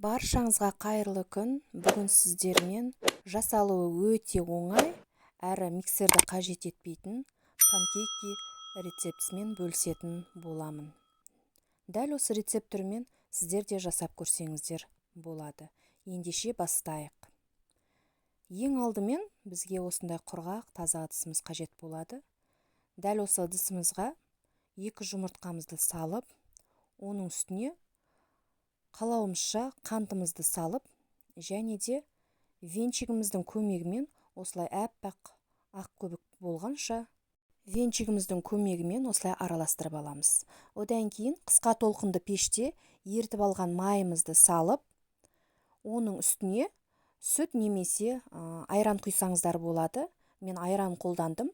Баршаңызға қайырлы күн. Бүгін сіздермен жасалуы өте оңай әрі миксерді қажет етпейтін панкейки рецептісімен бөлісетін боламын. Дәл осы рецепт түрімен сіздер де жасап көрсеңіздер болады. Ендеше бастайық. Ең алдымен бізге осындай құрғақ таза ыдысымыз қажет болады. Дәл осы ыдысымызға 2 жұмыртқамызды салып, оның үстіне қалауымызша қантымызды салып, және де венчигіміздің көмегімен осылай әппақ ақ көбік болғанша венчигіміздің көмегімен осылай араластырып аламыз. Одан кейін қысқа толқынды пеште ертіп алған майымызды салып, оның үстіне сүт немесе айран құйсаңыздар болады. Мен айран қолдандым.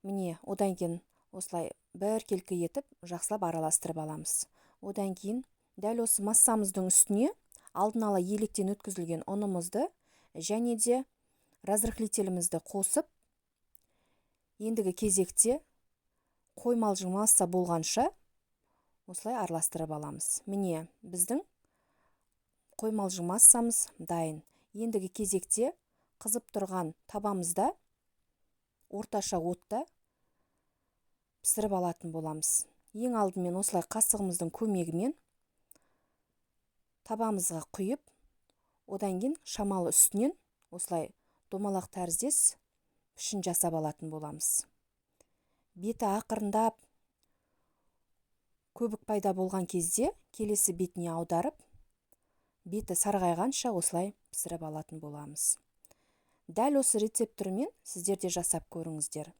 Міне, одан кейін осылай біркелкі етіп жақсылап араластырып аламыз. Одан кейін дәл осы массамыздың үстіне алдын ала електен өткізілген ұнымызды және де разрыхлителімізді қосып, ендігі кезекте қоймалжың масса болғанша осылай араластырып аламыз. Міне, біздің қоймалжың массамыз дайын. Ендігі кезекте қызып тұрған табамызда орташа отта пісіріп алатын боламыз. Ең алдымен осылай қасығымыздың көмегімен табамызға құйып, одан кейін шамалы үстінен осылай домалақ тәріздес пішін жасап алатын боламыз. Беті ақырындап көбік пайда болған кезде келесі бетіне аударып, беті сарғайғанша осылай пісіріп алатын боламыз. Дәл осы рецепт түрімен сіздер де жасап көріңіздер.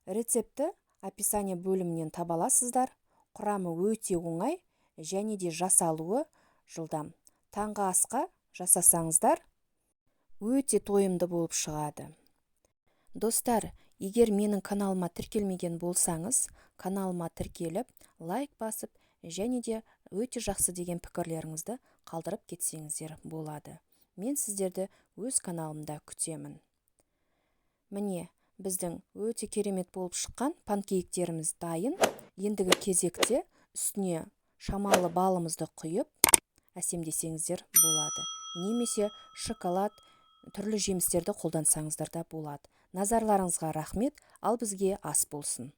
Рецепті описание бөлімінен таба аласыздар. Құрамы өте оңай және де жасалуы жылдам. Таңғы асқа жасасаңыздар өте тойымды болып шығады. Достар, егер менің каналыма тіркелмеген болсаңыз, каналыма тіркеліп, лайк басып, және де өте жақсы деген пікірлеріңізді қалдырып кетсеңіздер болады. Мен сіздерді өз каналымда күтемін. Міне, біздің өте керемет болып шыққан панкейктеріміз дайын. Ендігі кезекте үстіне шамалы балымызды құйып әсемдесеңіздер болады. Немесе шоколад, түрлі жемістерді қолдансаңыздар да болады. Назарларыңызға рахмет, ал бізге ас болсын.